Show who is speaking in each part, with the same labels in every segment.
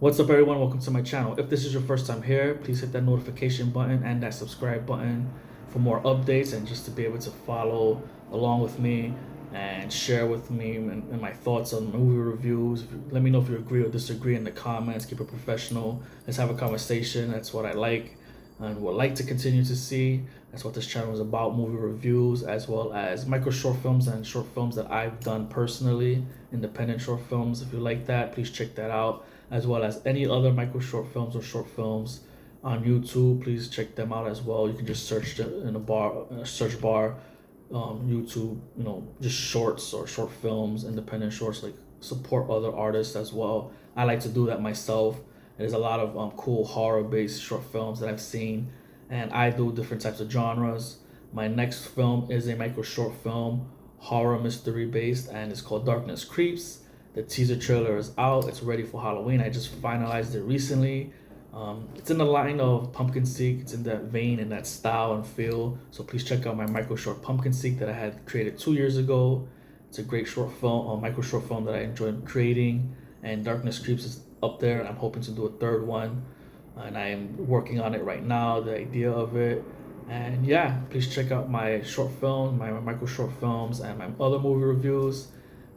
Speaker 1: What's up, everyone? Welcome to my channel. If this is your first time here, please hit that notification button and that subscribe button for more updates and just to be able to follow along with me and share with me and my thoughts on movie reviews. Let me know if you agree or disagree in the comments. Keep it professional. Let's have a conversation. That's what I like and would like to continue to see. That's what this channel is about, movie reviews, as well as micro short films and short films that I've done personally, independent short films. If you like that, please check that out, as well as any other micro short films or short films on YouTube. Please check them out as well. You can just search in a search bar, YouTube, just shorts or short films, independent shorts, like support other artists as well. I like to do that myself. There's a lot of cool horror-based short films that I've seen, and I do different types of genres. My next film is a micro short film, horror mystery based, and it's called Darkness Creeps. The teaser trailer is out. It's ready for Halloween. I just finalized it recently. It's in the line of Pumpkin Seek. It's in that vein and that style and feel. So please check out my micro short Pumpkin Seek that I had created 2 years ago. It's a great short film, a micro short film that I enjoyed creating. And Darkness Creeps is up there. I'm hoping to do a third one, and I am working on it right now, the idea of it. And yeah, please check out my short films, my micro short films, and my other movie reviews.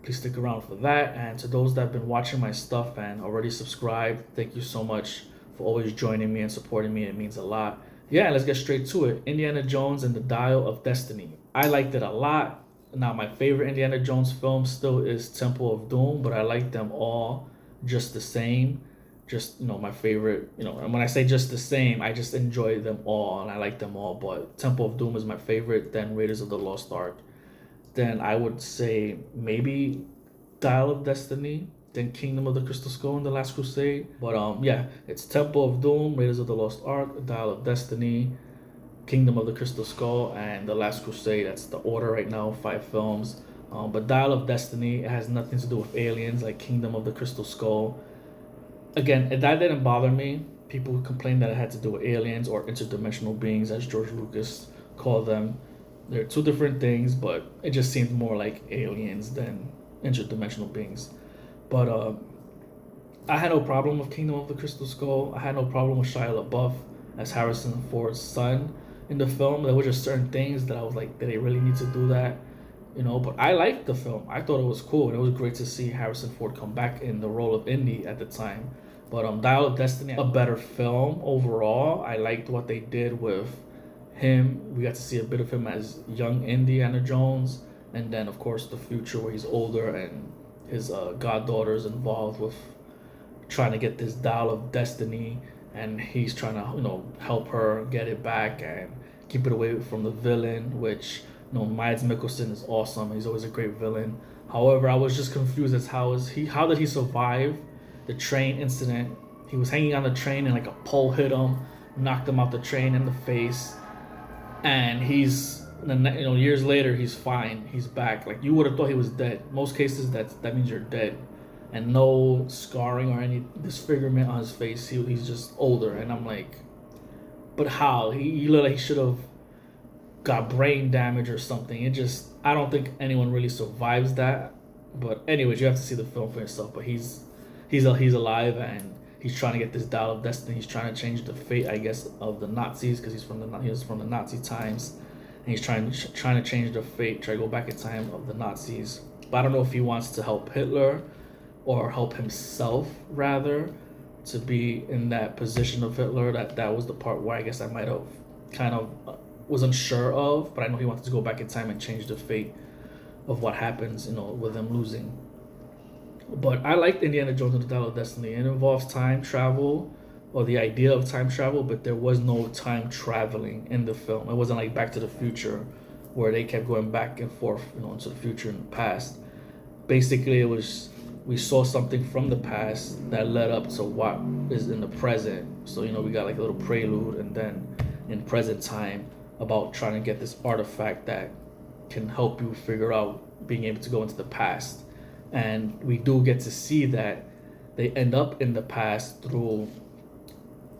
Speaker 1: Please stick around for that. And to those that have been watching my stuff and already subscribed, thank you so much for always joining me and supporting me. It means a lot. Yeah, let's get straight to it. Indiana Jones and the Dial of Destiny. I liked it a lot. Now, my favorite Indiana Jones film still is Temple of Doom, but I like them all just the same. Just, my favorite, and when I say just the same, I just enjoy them all and I like them all. But Temple of Doom is my favorite, then Raiders of the Lost Ark. Then I would say maybe Dial of Destiny, then Kingdom of the Crystal Skull and The Last Crusade. But yeah, it's Temple of Doom, Raiders of the Lost Ark, Dial of Destiny, Kingdom of the Crystal Skull, and The Last Crusade. That's the order right now, 5 films. But Dial of Destiny, it has nothing to do with aliens like Kingdom of the Crystal Skull. Again, that didn't bother me. People who complain that it had to do with aliens or interdimensional beings, as George Lucas called them. They're two different things, but it just seemed more like aliens than interdimensional beings. But I had no problem with Kingdom of the Crystal Skull. I had no problem with Shia LaBeouf as Harrison Ford's son in the film. There were just certain things that I was like, did they really need to do that? But I liked the film. I thought it was cool, and it was great to see Harrison Ford come back in the role of Indy at the time. But Dial of Destiny, a better film overall. I liked what they did with him. We got to see a bit of him as young Indiana Jones, and then of course the future where he's older and his goddaughter's involved with trying to get this Dial of Destiny, and he's trying to help her get it back and keep it away from the villain, which Mads Mikkelsen is awesome. He's always a great villain. However, I was just confused as how did he survive the train incident? He was hanging on the train and like a pole hit him, knocked him out the train in the face, and he's years later he's fine. He's back. Like, you would have thought he was dead. Most cases that means you're dead, and no scarring or any disfigurement on his face. He's just older, and I'm like, but how? He looked like he should have got brain damage or something. I don't think anyone really survives that. But anyways, you have to see the film for yourself. But he's alive, and he's trying to get this Dial of Destiny. He's trying to change the fate, I guess, of the Nazis, because he was from the Nazi times, and he's trying to change the fate, try to go back in time of the Nazis. But I don't know if he wants to help Hitler or help himself, rather, to be in that position of Hitler. That was the part where I guess I might have kind of was unsure of, but I know he wanted to go back in time and change the fate of what happens, with them losing. But I liked Indiana Jones and the Dial of Destiny. It involves time travel, or the idea of time travel, but there was no time traveling in the film. It wasn't like Back to the Future, where they kept going back and forth, into the future and the past. Basically, it was, we saw something from the past that led up to what is in the present. So, we got like a little prelude, and then in present time, about trying to get this artifact that can help you figure out being able to go into the past. And we do get to see that they end up in the past through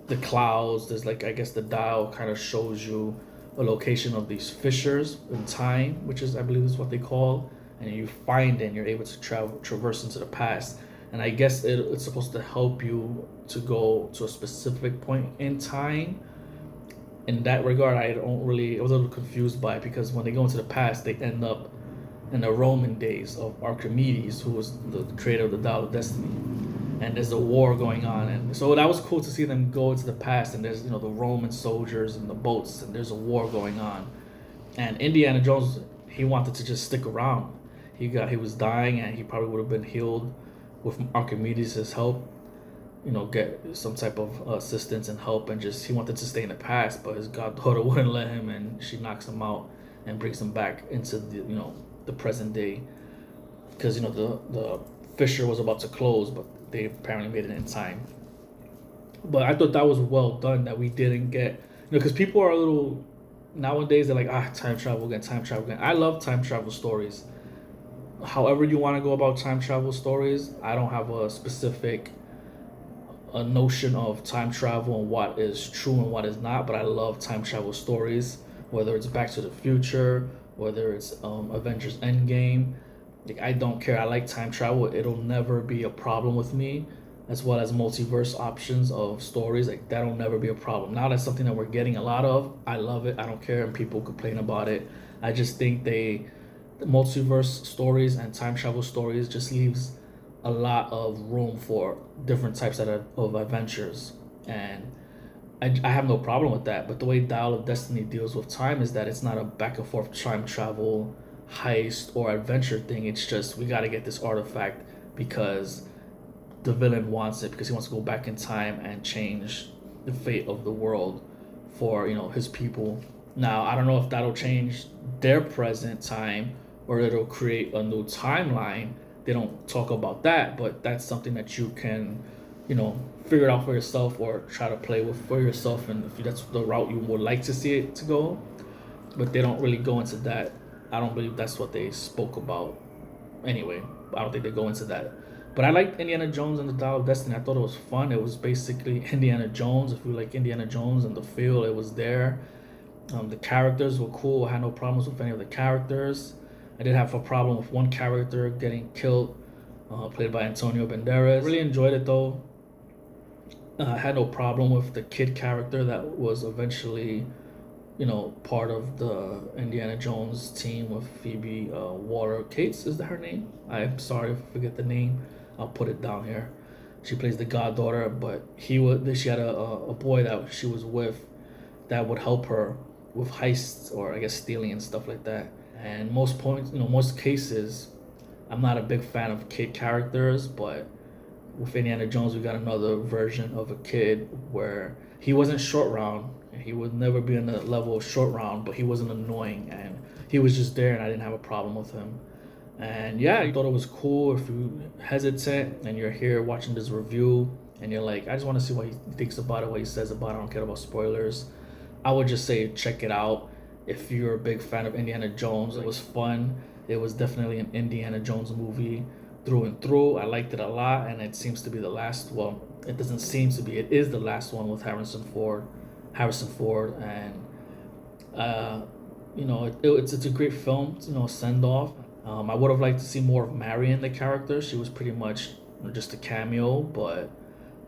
Speaker 1: the clouds. There's like, I guess the dial kind of shows you a location of these fissures in time, which is, I believe, is what they call. And you find it, and you're able to traverse into the past. and I guess it's supposed to help you to go to a specific point in time. In that regard, I was a little confused by it, because when they go into the past, they end up in the Roman days of Archimedes, who was the creator of the Dial of Destiny. And there's a war going on, and so that was cool to see them go into the past, and there's, the Roman soldiers and the boats, and there's a war going on. And Indiana Jones, he wanted to just stick around. He was dying, and he probably would have been healed with Archimedes' help, get some type of assistance and help, and just he wanted to stay in the past, but his goddaughter wouldn't let him, and she knocks him out and brings him back into the present day, because the fissure was about to close, but they apparently made it in time. But I thought that was well done, that we didn't get, because people are a little, nowadays they're like, time travel again. I love time travel stories. However you want to go about time travel stories, I don't have a specific notion of time travel and what is true and what is not, but I love time travel stories, whether it's Back to the Future, whether it's Avengers Endgame. Like, I don't care. I like time travel. It'll never be a problem with me, as well as multiverse options of stories. Like, that'll never be a problem. Now that's something that we're getting a lot of. I love it. I don't care, and people complain about it. I just think the multiverse stories and time travel stories just leaves a lot of room for different types of adventures, and I have no problem with that. But the way Dial of Destiny deals with time is that it's not a back and forth time travel heist or adventure thing. It's just, we got to get this artifact because the villain wants it, because he wants to go back in time and change the fate of the world for his people. Now I don't know if that'll change their present time or it'll create a new timeline. They don't talk about that, but that's something that you can figure it out for yourself, or try to play with for yourself, and if that's the route you would like to see it to go. But they don't really go into that. I don't believe that's what they spoke about. Anyway, I don't think they go into that. But I liked Indiana Jones and the Dial of Destiny. I thought it was fun. It was basically Indiana Jones. If you like Indiana Jones and the feel, it was there. The characters were cool. I had no problems with any of the characters. I did have a problem with one character getting killed, played by Antonio Banderas. I really enjoyed it though. I had no problem with the kid character that was eventually part of the Indiana Jones team with Phoebe Waller-Cates. Is that her name? I'm sorry if I forget the name. I'll put it down here. She plays the goddaughter, but she had a boy that she was with that would help her with heists, or I guess stealing and stuff like that. And most cases, I'm not a big fan of kid characters, but with Indiana Jones, we got another version of a kid where he wasn't short round. He would never be on the level of short round, but he wasn't annoying, and he was just there, and I didn't have a problem with him. And yeah, I thought it was cool. If you're hesitant and you're here watching this review and you're like, I just want to see what he thinks about it, what he says about it, I don't care about spoilers, I would just say check it out. If you're a big fan of Indiana Jones, it was fun. It was definitely an Indiana Jones movie through and through. I liked it a lot, and it seems to be the last. Well, it doesn't seem to be. It is the last one with Harrison Ford, and it's a great film. Send off. I would have liked to see more of Marion, the character. She was pretty much just a cameo, but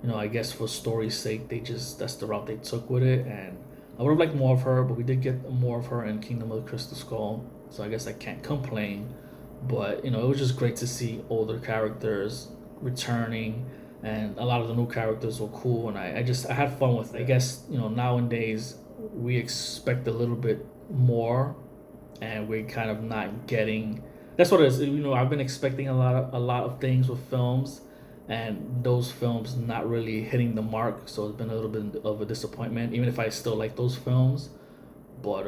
Speaker 1: I guess for story's sake, that's the route they took with it, and I would have liked more of her, but we did get more of her in Kingdom of the Crystal Skull, so I guess I can't complain. But it was just great to see older characters returning, and a lot of the new characters were cool, and I had fun with it. I guess nowadays we expect a little bit more, and we're kind of not getting. That's what it is. I've been expecting a lot of things with films, and those films not really hitting the mark, so it's been a little bit of a disappointment, even if I still like those films. But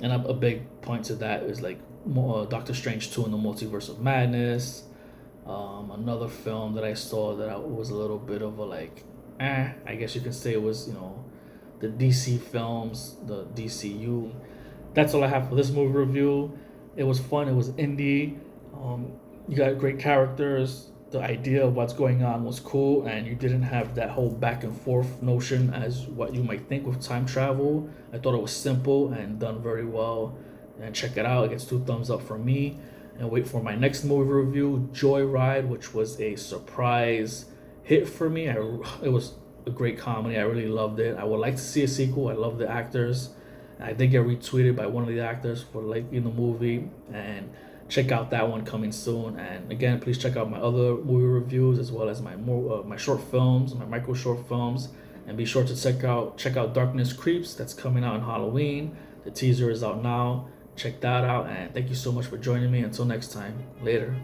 Speaker 1: and a big point to that is like Doctor Strange 2 in the Multiverse of Madness. Another film that I saw that was a little bit of a I guess you can say it was the DC films, the DCU. That's all I have for this movie review. It was fun. It was indie. You got great characters. The idea of what's going on was cool, and you didn't have that whole back and forth notion as what you might think with time travel. I thought it was simple and done very well. And check it out. It gets 2 thumbs up from me. and wait for my next movie review, Joyride, which was a surprise hit for me. It was a great comedy. I really loved it. I would like to see a sequel. I love the actors. I did get retweeted by one of the actors for liking the movie, and check out that one coming soon. And again, please check out my other movie reviews as well as my short films, my micro short films, and be sure to check out Darkness Creeps. That's coming out on Halloween. The teaser is out now. Check that out, and thank you so much for joining me. Until next time, later.